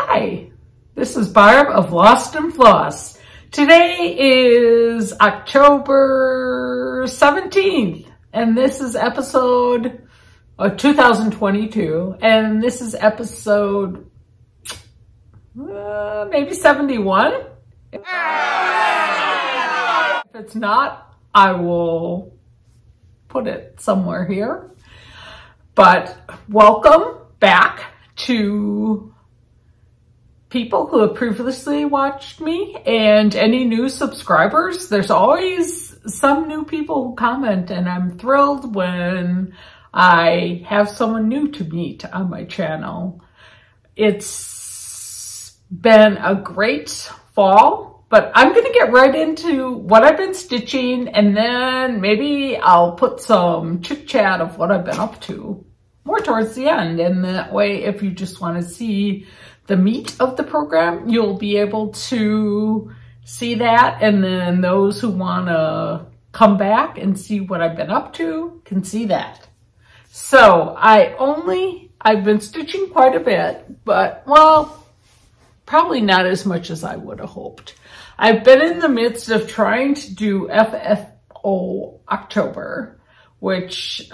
Hi, this is Barb of Lost and Floss. Today is October 17th, and this is episode 2022, and this is episode maybe 71. If it's not, I will put it somewhere here. But welcome back to people who have previously watched me and any new subscribers. There's always some new people who comment, and I'm thrilled when I have someone new to meet on my channel. It's been a great fall, but I'm going to get right into what I've been stitching, and then maybe I'll put some chit chat of what I've been up to more towards the end. And that way, if you just want to see the meat of the program, you'll be able to see that. And then those who want to come back and see what I've been up to can see that. So I've been stitching quite a bit, but well, probably not as much as I would have hoped. I've been in the midst of trying to do FFO October, which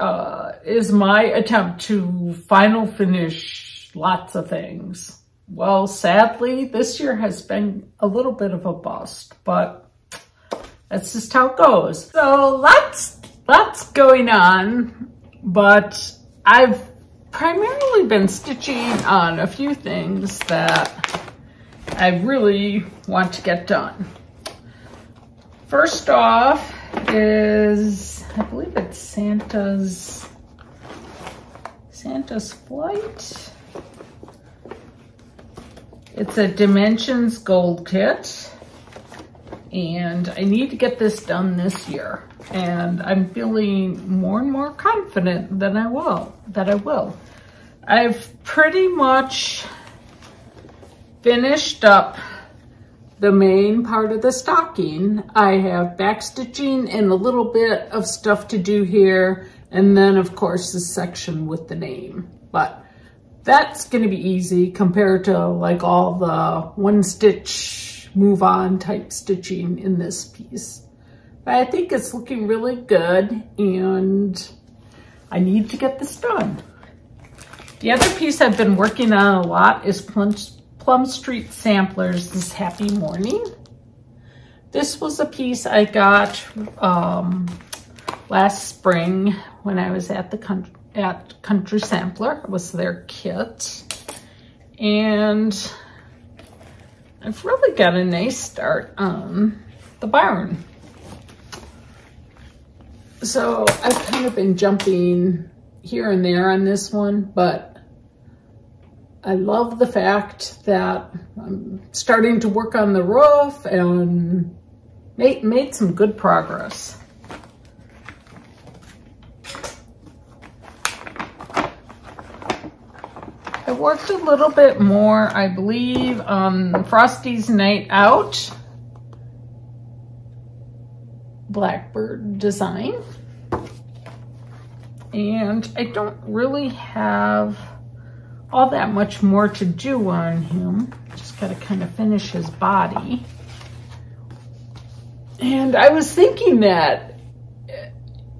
is my attempt to final finish lots of things. Well, sadly, this year has been a little bit of a bust, but that's just how it goes. So lots going on, but I've primarily been stitching on a few things that I really want to get done. First off is, I believe it's Santa's Flight. It's a Dimensions gold kit, and I need to get this done this year. And I'm feeling more and more confident that I will. I've pretty much finished up the main part of the stocking. I have back stitching and a little bit of stuff to do here, and then of course this section with the name. But that's going to be easy compared to like all the one stitch move on type stitching in this piece. But I think it's looking really good, and I need to get this done. The other piece I've been working on a lot is Plum Street Samplers, this Happy Morning. This was a piece I got last spring when I was at Country Sampler. It was their kit, and I've really got a nice start on the barn. So I've kind of been jumping here and there on this one, but I love the fact that I'm starting to work on the roof and made some good progress. I worked a little bit more, I believe, on Frosty's Night Out Blackbird design. And I don't really have all that much more to do on him. Just gotta kind of finish his body. And I was thinking that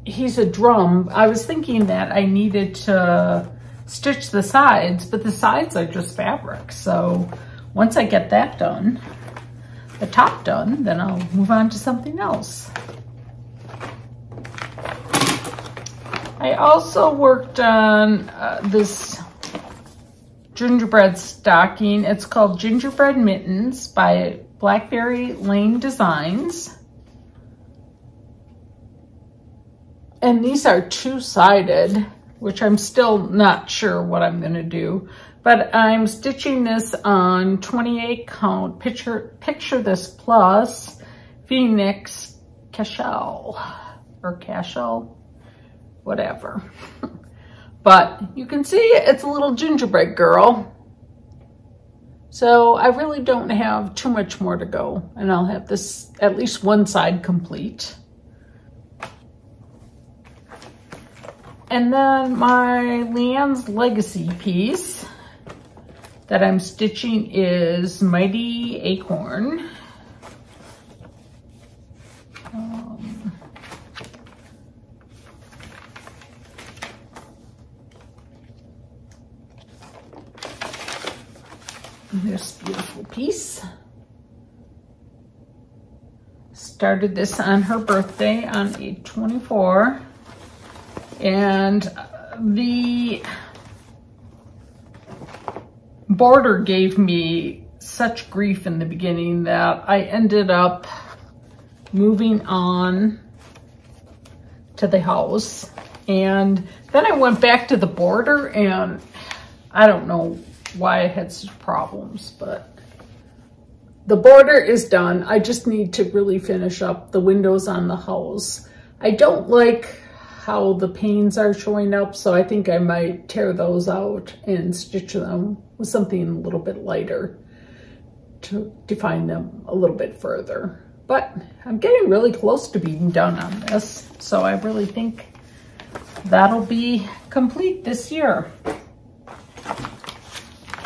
he's a drum. I was thinking that I needed to stitch the sides, but the sides are just fabric. So once I get that done, the top done, then I'll move on to something else. I also worked on this gingerbread stocking. It's called Gingerbread Mittens by Blackberry Lane Designs. And these are two-sided, which I'm still not sure what I'm going to do. But I'm stitching this on 28 count. Picture this plus Phoenix Cashel or Cashel, whatever. But you can see it's a little gingerbread girl. So I really don't have too much more to go, and I'll have this at least one side complete. And then my Leanne's Legacy piece. that I'm stitching is Mighty Acorn. This beautiful piece. Started this on her birthday on 8/24, and the border gave me such grief in the beginning that I ended up moving on to the house, and then I went back to the border, and I don't know why I had such problems, but the border is done. I just need to really finish up the windows on the house. I don't like how the panes are showing up, so I think I might tear those out and stitch them with something a little bit lighter to define them a little bit further. But I'm getting really close to being done on this, so I really think that'll be complete this year.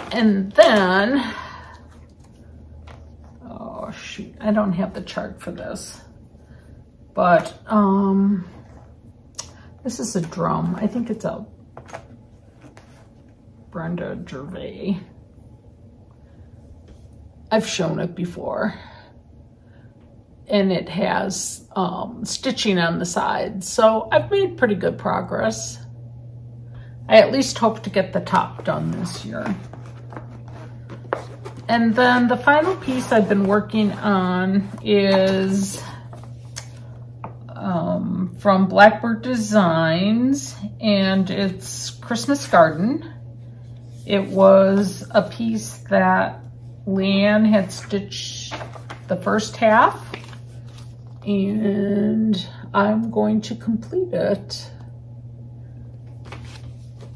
And then, oh shoot, I don't have the chart for this, but this is a drum. I think it's a Brenda Gervais. I've shown it before, and it has stitching on the sides, so I've made pretty good progress. I at least hope to get the top done this year. And then the final piece I've been working on is from Blackbird Designs, and it's Christmas Garden. It was a piece that Leanne had stitched the first half, and I'm going to complete it.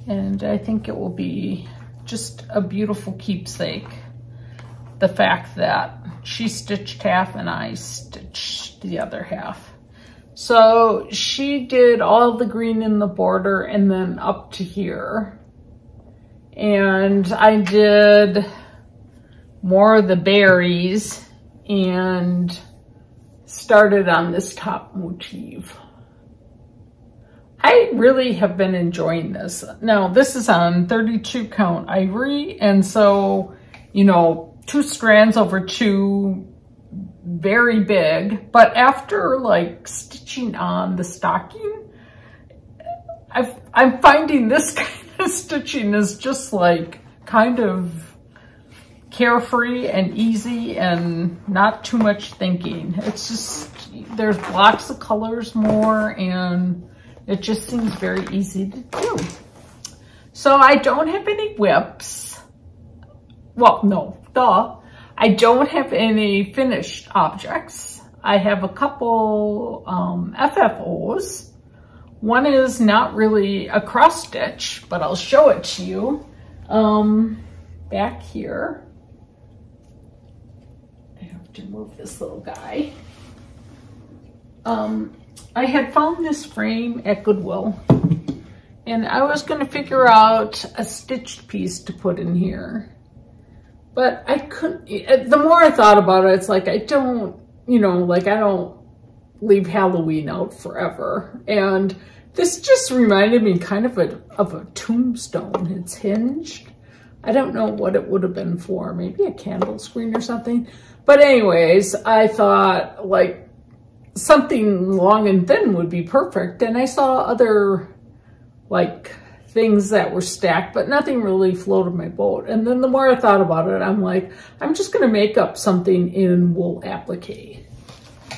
And I think it will be just a beautiful keepsake. The fact that she stitched half and I stitched the other half. So she did all the green in the border and then up to here. And I did more of the berries and started on this top motif. I really have been enjoying this. Now this is on 32 count ivory, and so, you know, 2 strands over 2, very big. But after like stitching on the stocking, I'm finding this kind of stitching is just like kind of carefree and easy and not too much thinking. It's just, there's blocks of colors more, and it just seems very easy to do. So I don't have any whips. Well, no, duh. I don't have any finished objects. I have a couple FFOs. One is not really a cross stitch, but I'll show it to you. Back here. I have to move this little guy. I had found this frame at Goodwill, and I was going to figure out a stitched piece to put in here. But I couldn't, the more I thought about it, it's like I don't, you know, like I don't leave Halloween out forever. And this just reminded me kind of a tombstone. It's hinged. I don't know what it would have been for, maybe a candle screen or something. But anyways, I thought like something long and thin would be perfect. And I saw other like things that were stacked, but nothing really floated my boat. And then the more I thought about it, I'm like, I'm just going to make up something in wool applique.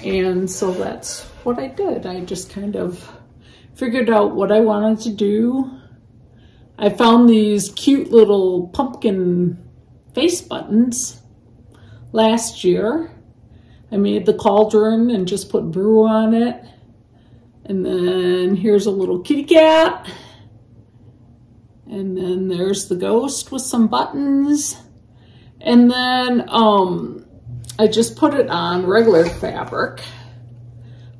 And so that's what I did. I just kind of figured out what I wanted to do. I found these cute little pumpkin face buttons last year. I made the cauldron and just put brew on it. And then here's a little kitty cat. And then there's the ghost with some buttons. And then I just put it on regular fabric.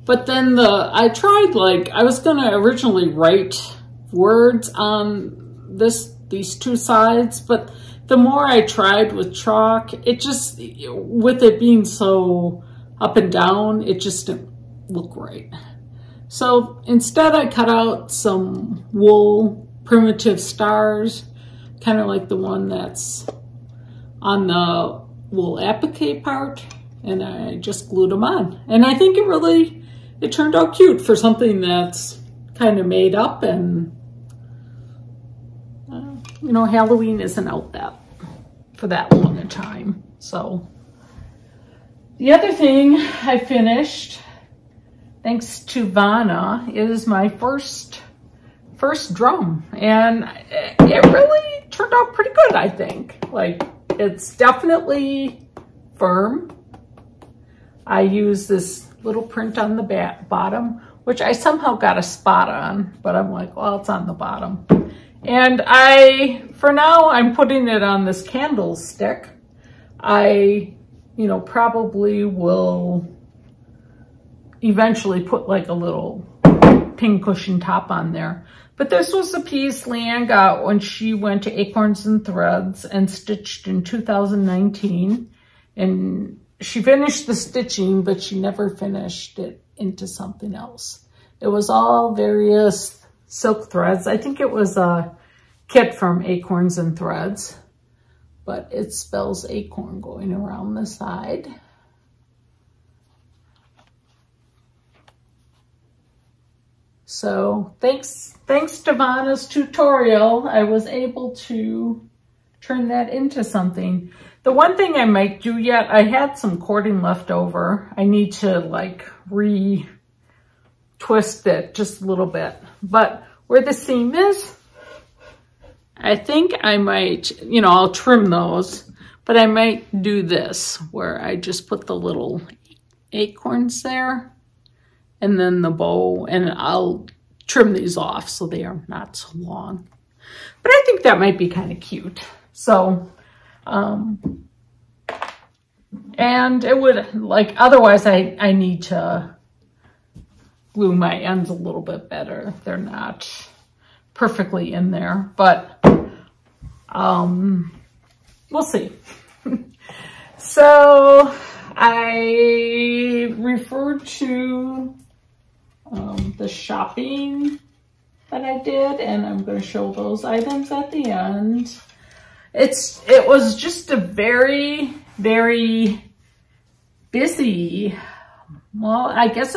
But then I tried, like, I was gonna originally write words on these 2 sides, but the more I tried with chalk, it just, with it being so up and down, it just didn't look right. So instead I cut out some wool primitive stars, kind of like the one that's on the wool applique part, and I just glued them on. And I think it turned out cute for something that's kind of made up, and you know, Halloween isn't out for that long a time. So the other thing I finished, thanks to Vonna, is my first drum, and it really turned out pretty good, I think. Like, it's definitely firm. I use this little print on the bottom, which I somehow got a spot on, but I'm like, well, it's on the bottom. And for now, I'm putting it on this candlestick. I, you know, probably will eventually put like a little pin cushion top on there. But this was a piece Leanne got when she went to Acorns and Threads and stitched in 2019. And she finished the stitching, but she never finished it into something else. It was all various silk threads. I think it was a kit from Acorns and Threads, but it spells acorn going around the side. So thanks to Vonna's tutorial, I was able to turn that into something. The one thing I might do yet, I had some cording left over. I need to like re-twist it just a little bit. But where the seam is, I think I might, you know, I'll trim those, but I might do this where I just put the little acorns there and then the bow, and I'll trim these off so they are not so long. But I think that might be kind of cute. So, and it would, like, otherwise I need to glue my ends a little bit better. They're not perfectly in there, but we'll see. So I referred to the shopping that I did, and I'm going to show those items at the end. It was just a very, very busy, well, I guess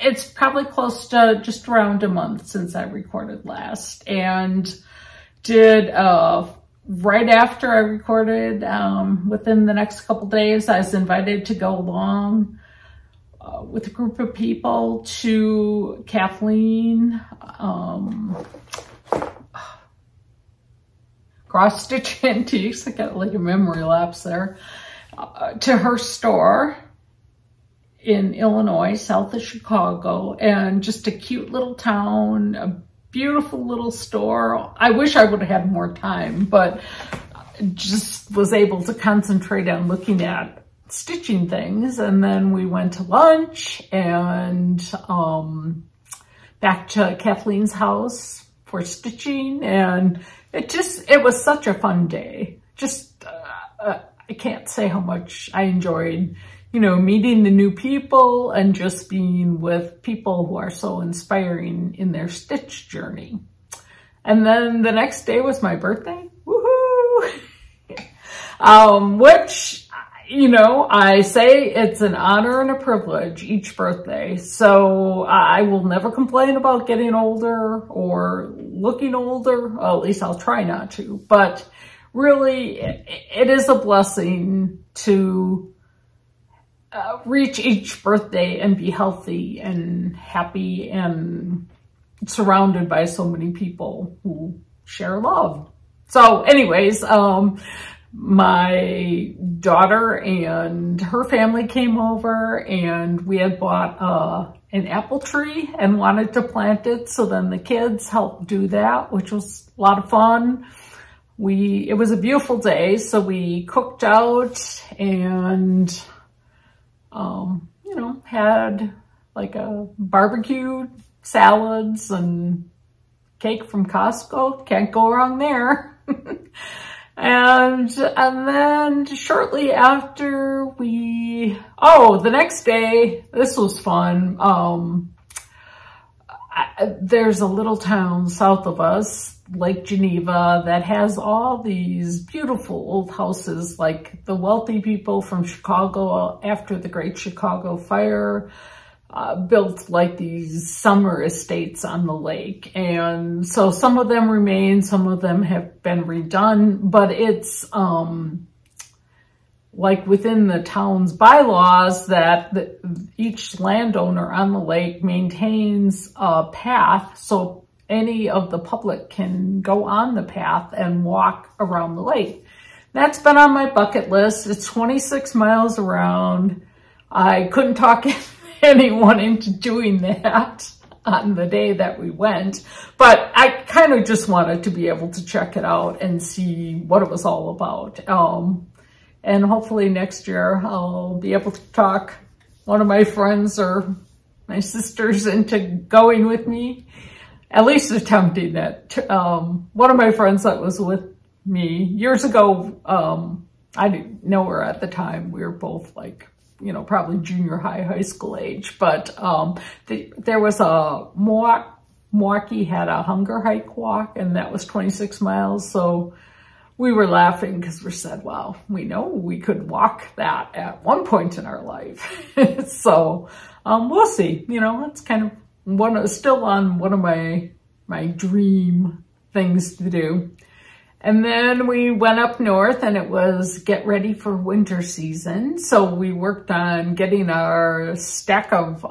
it's probably close to just around a month since I recorded last, and did right after I recorded, within the next couple days, I was invited to go along with a group of people to Kathleen, Cross Stitch Antiques. I got like a memory lapse there. To her store in Illinois, south of Chicago, and just a cute little town, a beautiful little store. I wish I would have had more time, but just was able to concentrate on looking at stitching things. And then we went to lunch and back to Kathleen's house for stitching, and it was such a fun day. Just I can't say how much I enjoyed, you know, meeting the new people and just being with people who are so inspiring in their stitch journey. And then the next day was my birthday. Woohoo! Which, you know, I say it's an honor and a privilege each birthday. So I will never complain about getting older or looking older. Well, at least I'll try not to. But really, it is a blessing to reach each birthday and be healthy and happy and surrounded by so many people who share love. So anyways, my daughter and her family came over, and we had bought an apple tree and wanted to plant it. So then the kids helped do that, which was a lot of fun. It was a beautiful day, so we cooked out and, you know, had like a barbecue, salads, and cake from Costco. Can't go wrong there. And then shortly after the next day, this was fun. There's a little town south of us, Lake Geneva, that has all these beautiful old houses, like the wealthy people from Chicago after the Great Chicago Fire built like these summer estates on the lake. And so some of them remain, some of them have been redone, but it's like within the town's bylaws that each landowner on the lake maintains a path so any of the public can go on the path and walk around the lake. That's been on my bucket list. It's 26 miles around. I couldn't talk anyone into doing that on the day that we went, but I kind of just wanted to be able to check it out and see what it was all about. And hopefully next year I'll be able to talk one of my friends or my sisters into going with me, at least attempting it. One of my friends that was with me years ago, I didn't know her at the time. We were both like, you know, probably junior high school age, but there was a Milwaukee had a hunger hike walk, and that was 26 miles. So we were laughing because we said, wow, we know we could walk that at one point in our life. So we'll see. You know, it's kind of still on one of my dream things to do. And then we went up north, and it was get ready for winter season. So we worked on getting our stack of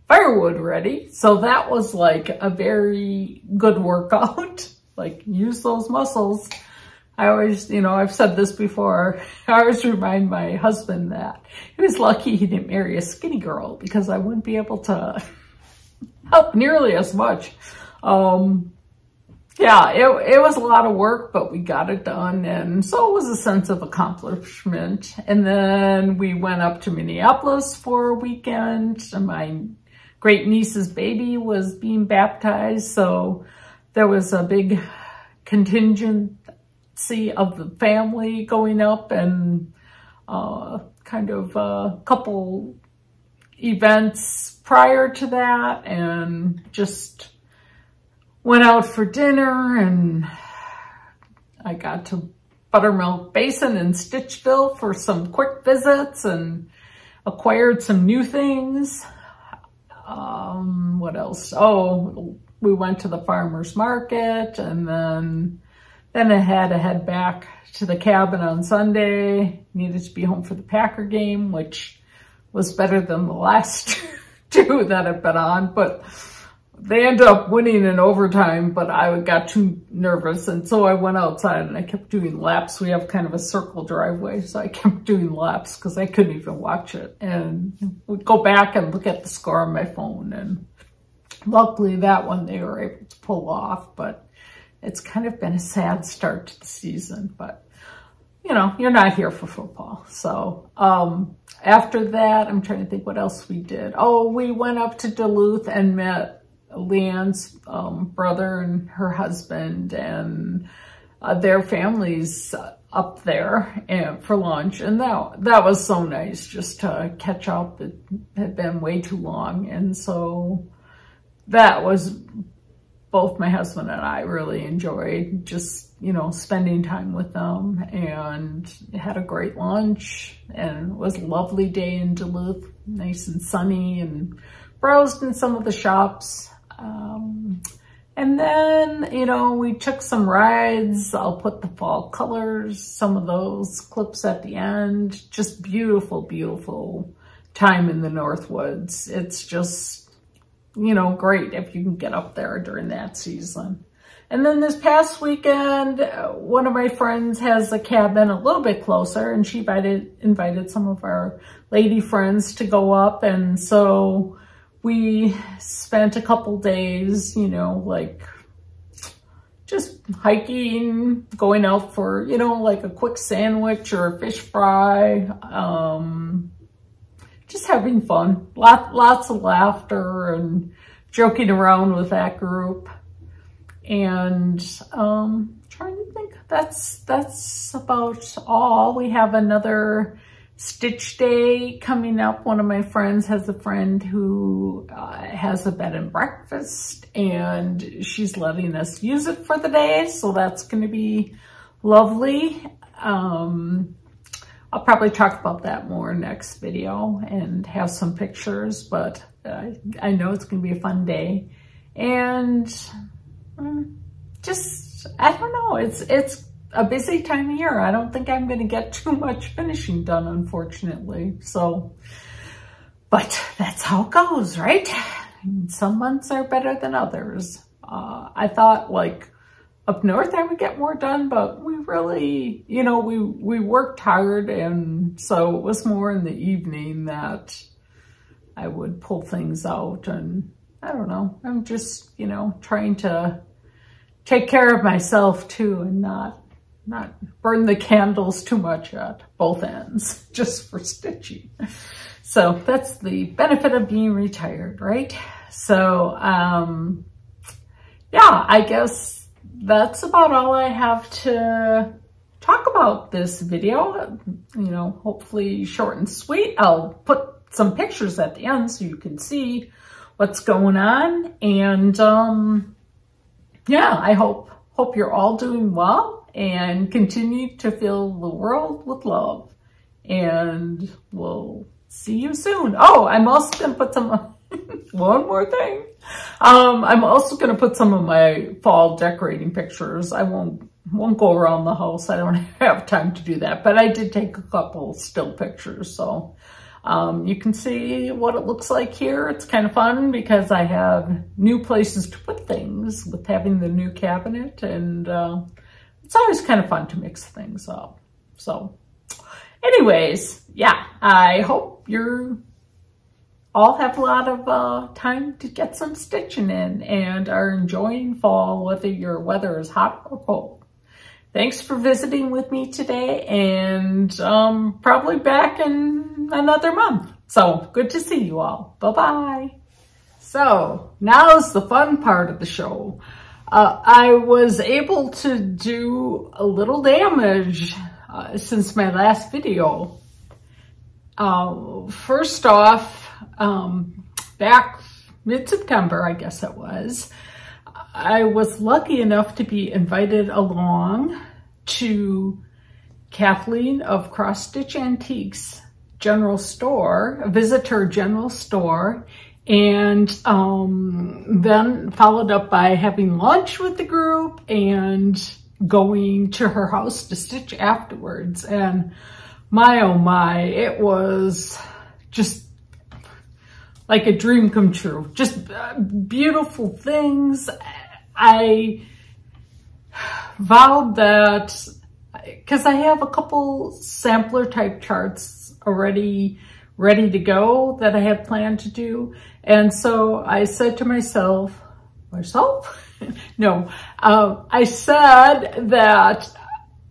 firewood ready. So that was like a very good workout, like use those muscles. I always, you know, I've said this before, I always remind my husband that he was lucky he didn't marry a skinny girl, because I wouldn't be able to help nearly as much. Yeah, it was a lot of work, but we got it done. And so it was a sense of accomplishment. And then we went up to Minneapolis for a weekend. My great niece's baby was being baptized. So there was a big contingency of the family going up, and kind of a couple events prior to that, and just went out for dinner, and I got to Buttermilk Basin in Stitchville for some quick visits and acquired some new things. What else? Oh, we went to the farmer's market, and then I had to head back to the cabin on Sunday. Needed to be home for the Packer game, which was better than the last two that I've been on, but they ended up winning in overtime, but I got too nervous. And so I went outside and I kept doing laps. We have kind of a circle driveway, so I kept doing laps because I couldn't even watch it. And would go back and look at the score on my phone. And luckily that one they were able to pull off, but it's kind of been a sad start to the season. But, you know, you're not here for football. So after that, I'm trying to think what else we did. Oh, we went up to Duluth and met Leanne's brother and her husband and their families up there for lunch. And that was so nice just to catch up. It had been way too long. And so that was, both my husband and I really enjoyed just, you know, spending time with them, and had a great lunch, and it was a lovely day in Duluth, nice and sunny, and browsed in some of the shops. And then, you know, we took some rides. I'll put the fall colors, some of those clips at the end. Just beautiful, beautiful time in the Northwoods. It's just, you know, great if you can get up there during that season. And then this past weekend, one of my friends has a cabin a little bit closer, and she invited some of our lady friends to go up. And so we spent a couple days, you know, like just hiking, going out for, you know, like a quick sandwich or a fish fry, just having fun. Lots of laughter and joking around with that group, and trying to think. That's about all. We have another stitch day coming up. One of my friends has a friend who has a bed and breakfast, and she's letting us use it for the day. So that's going to be lovely. I'll probably talk about that more next video and have some pictures, but I know it's going to be a fun day. And just, I don't know, it's a busy time of year. I don't think I'm going to get too much finishing done, unfortunately. So, but that's how it goes, right? Some months are better than others. I thought like up north I would get more done, but we really, you know, we worked hard, and so it was more in the evening that I would pull things out. And I don't know, I'm just, you know, trying to take care of myself too, and not burn the candles too much at both ends just for stitching. So that's the benefit of being retired, right? So yeah, I guess that's about all I have to talk about this video. You know, hopefully short and sweet. I'll put some pictures at the end so you can see what's going on. And yeah, I hope you're all doing well and continue to fill the world with love. And we'll see you soon. Oh, I'm also going to put some, one more thing. I'm also going to put some of my fall decorating pictures. I won't go around the house. I don't have time to do that, but I did take a couple still pictures. So you can see what it looks like here. It's kind of fun because I have new places to put things with having the new cabinet, and it's always kind of fun to mix things up. So anyways, yeah, I hope you all have a lot of time to get some stitching in and are enjoying fall, whether your weather is hot or cold. Thanks for visiting with me today, and probably back in another month. So good to see you all. Bye-bye. So now's the fun part of the show. I was able to do a little damage since my last video. First off, back mid-September, I guess it was, I was lucky enough to be invited along to Kathleen of Cross Stitch Antiques general store, visit her general store, and then followed up by having lunch with the group and going to her house to stitch afterwards. And my, oh my, it was just like a dream come true. Just beautiful things. I vowed that, because I have a couple sampler type charts already ready to go that I had planned to do. And so I said to myself, no, I said that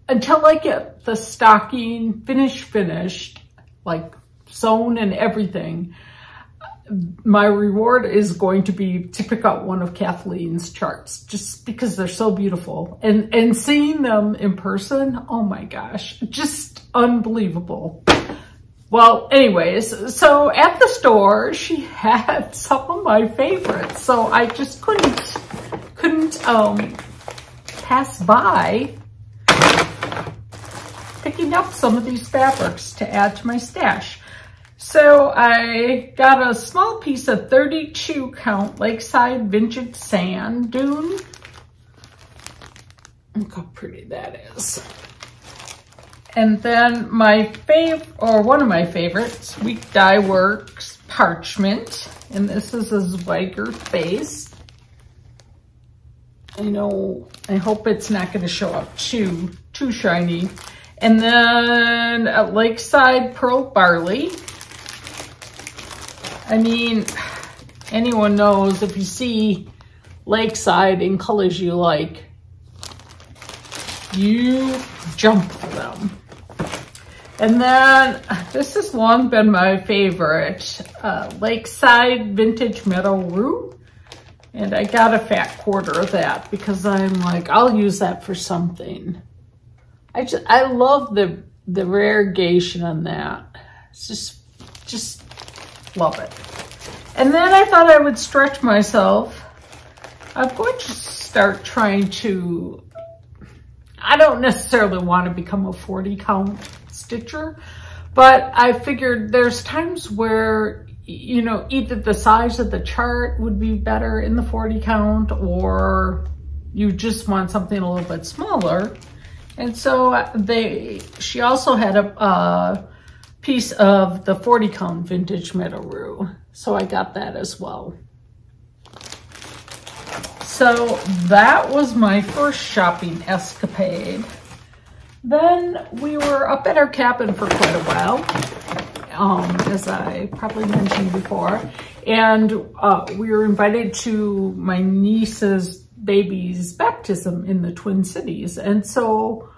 until I get the stocking finished, like sewn and everything, my reward is going to be to pick out one of Kathleen's charts, just because they're so beautiful. And seeing them in person, oh my gosh, just unbelievable. Well, anyways, so at the store, she had some of my favorites. So I just couldn't pass by picking up some of these fabrics to add to my stash. So I got a small piece of 32 count Lakeside Vintage Sand Dune. Look how pretty that is. And then my one of my favorites, Sweet Dye Works Parchment. And this is a Zweiger base. I hope it's not going to show up too shiny. And then a Lakeside Pearl Barley. I mean, anyone knows if you see Lakeside in colors you like, you jump for them. And then this has long been my favorite, Lakeside Vintage Meadow Roux. And I got a fat quarter of that because I'm like, I'll use that for something. I love the variegation on that. It's just love it. And then I thought I would stretch myself. I'm going to start trying to, I don't necessarily want to become a 40 count stitcher, but I figured there's times where, you know, either the size of the chart would be better in the 40 count, or you just want something a little bit smaller. And so she also had a piece of the 40 count vintage Meadow. So I got that as well. So that was my first shopping escapade. Then we were up at our cabin for quite a while, as I probably mentioned before. And we were invited to my niece's baby's baptism in the Twin Cities. And so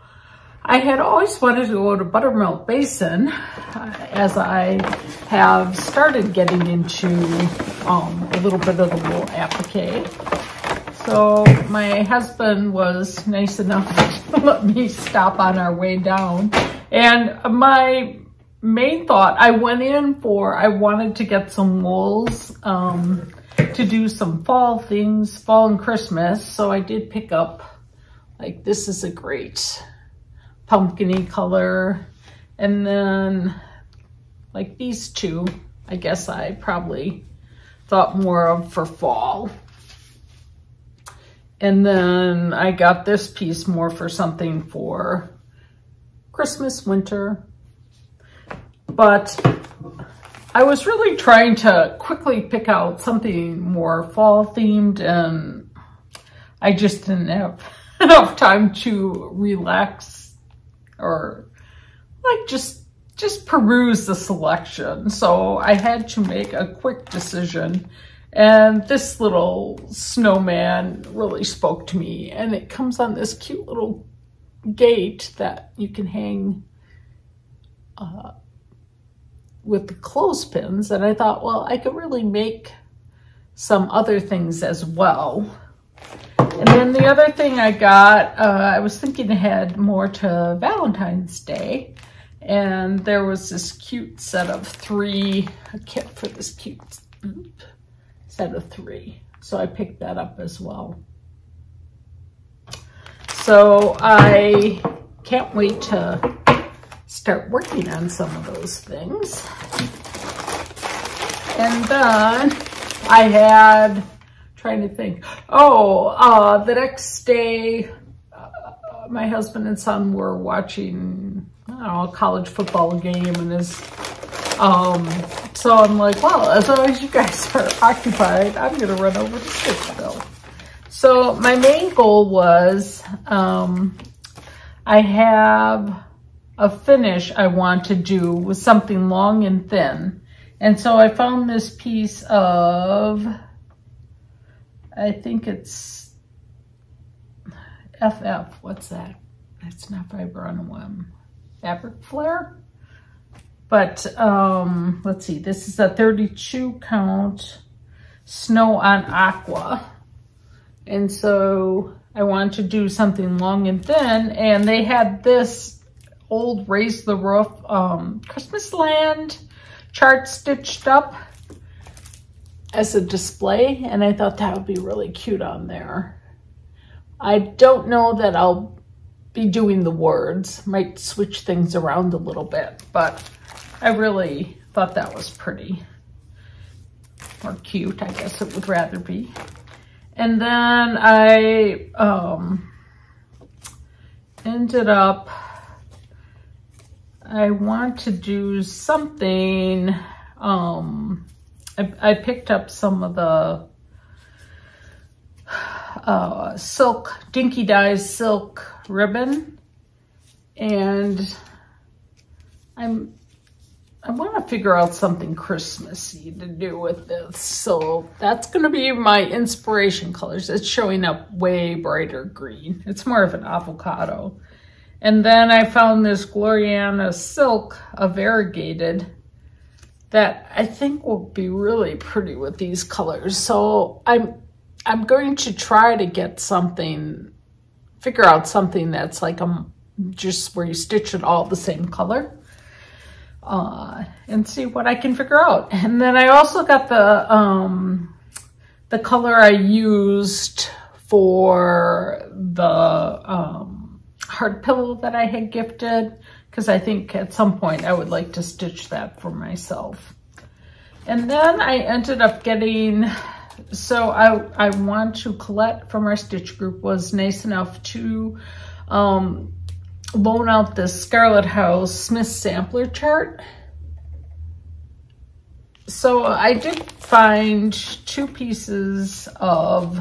I had always wanted to go to Buttermilk Basin, as I have started getting into a little bit of the wool applique. So my husband was nice enough to let me stop on our way down. And my main thought, I went in for, I wanted to get some wools to do some fall things, fall and Christmas. So I did pick up, like, this is a great pumpkin-y color. And then like these two, I guess I probably thought more of for fall. And then I got this piece more for something for Christmas, winter. But I was really trying to quickly pick out something more fall themed, and I just didn't have enough time to relax or like just peruse the selection. So I had to make a quick decision. And this little snowman really spoke to me, and it comes on this cute little gate that you can hang with the clothespins. And I thought, well, I could really make some other things as well. And then the other thing I got, I was thinking ahead more to Valentine's Day, and there was this cute set of 3, a kit for this cute set of 3. So I picked that up as well. So I can't wait to start working on some of those things. And then I had, trying to think, the next day, my husband and son were watching, I don't know, a college football game, and so I'm like, well, as long as you guys are occupied, I'm gonna run over to Stitchville. So my main goal was, I have a finish I want to do with something long and thin. And so I found this piece of, I think it's FF, what's that? That's not fiber on a whim. Fabric flare? But let's see, this is a 32 count snow on aqua. And so I wanted to do something long and thin, and they had this old Raise the Roof Christmas Land chart stitched up as a display, and I thought that would be really cute on there. I don't know that I'll be doing the words, might switch things around a little bit, but I really thought that was pretty, or cute, I guess it would rather be. And then I ended up, I want to do something, I picked up some of the silk, Dinky Dyes silk ribbon, and I want to figure out something Christmassy to do with this. So that's going to be my inspiration colors. It's showing up way brighter green. It's more of an avocado. And then I found this Gloriana silk, a variegated, that I think will be really pretty with these colors. So I'm going to try to get figure out something that's like just where you stitch it all the same color. And see what I can figure out. And then I also got the color I used for the heart pillow that I had gifted, because I think at some point I would like to stitch that for myself. And then I ended up getting, so I want to, Colette from our stitch group was nice enough to loan out this Scarlet House Smith sampler chart. So I did find 2 pieces of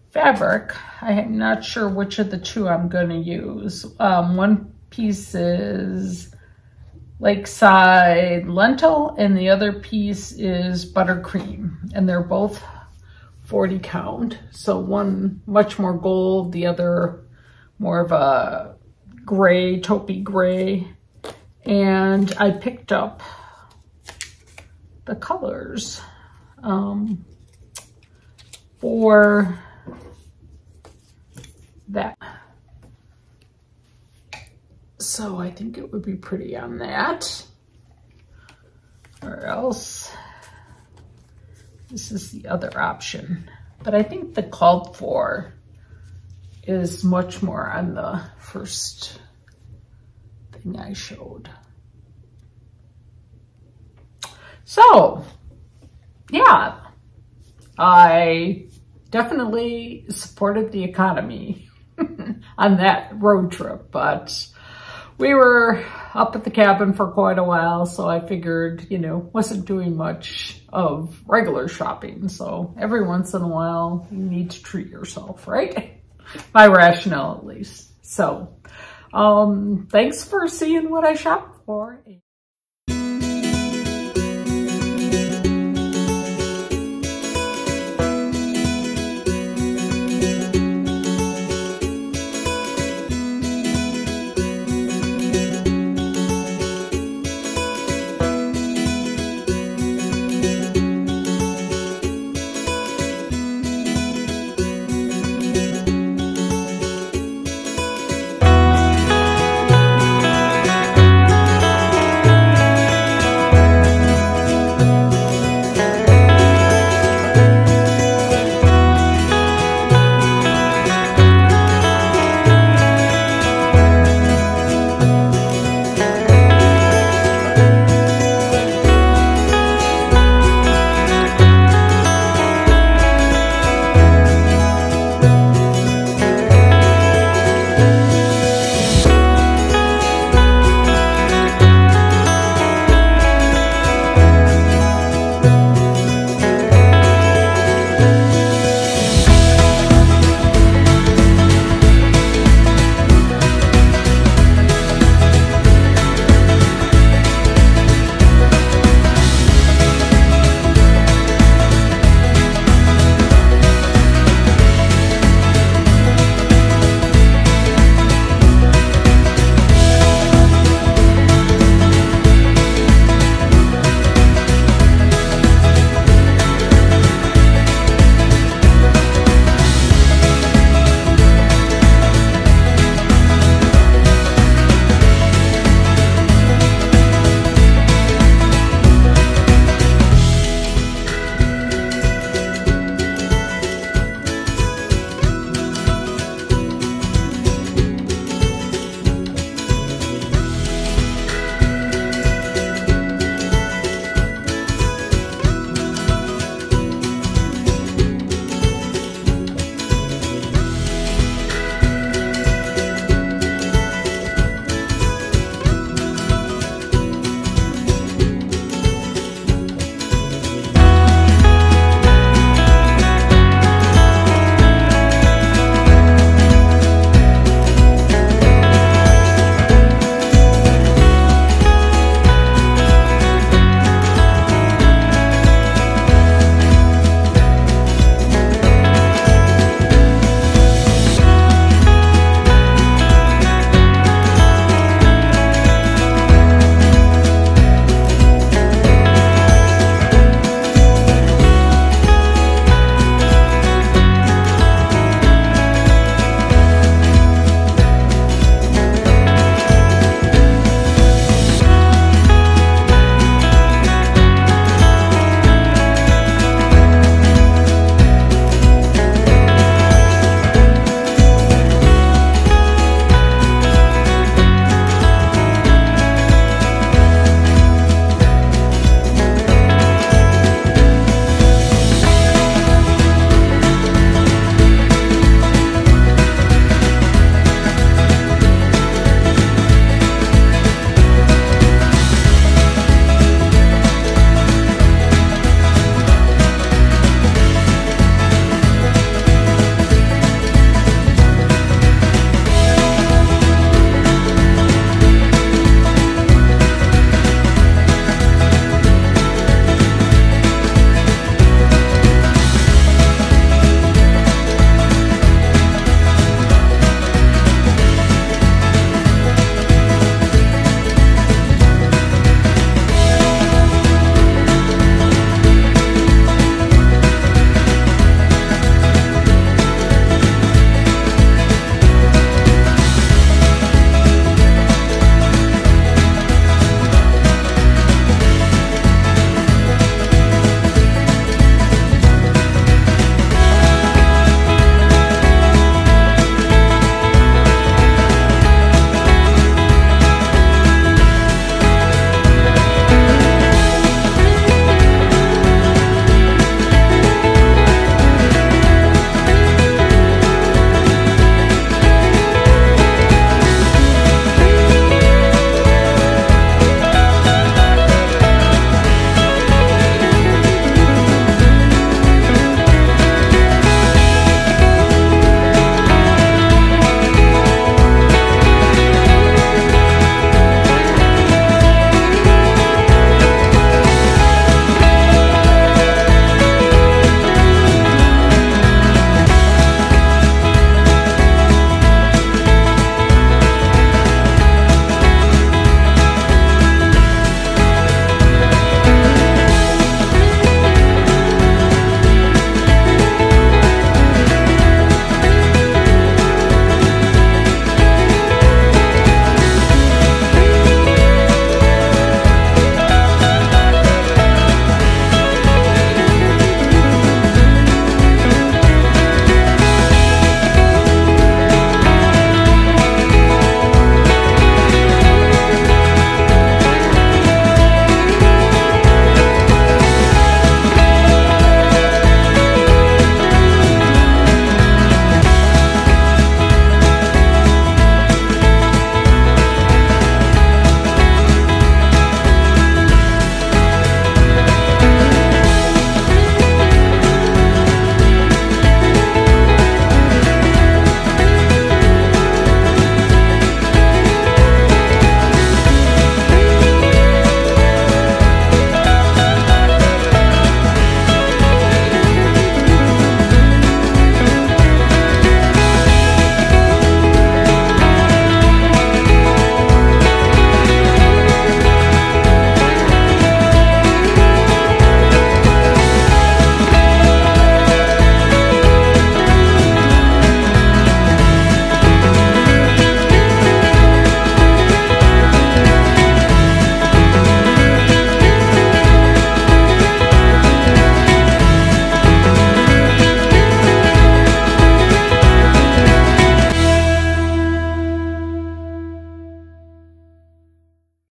fabric. I'm not sure which of the 2 I'm going to use. One piece is Lakeside Lentil and the other piece is Buttercream, and they're both 40 count. So one much more gold, the other more of a gray, taupey gray. And I picked up the colors for that. So I think it would be pretty on that. Or else, this is the other option. But I think the called for is much more on the first thing I showed. So, yeah, I definitely supported the economy on that road trip, but we were up at the cabin for quite a while, so I figured, you know, wasn't doing much of regular shopping. So every once in a while, you need to treat yourself, right? My rationale, at least. So, thanks for seeing what I shopped for.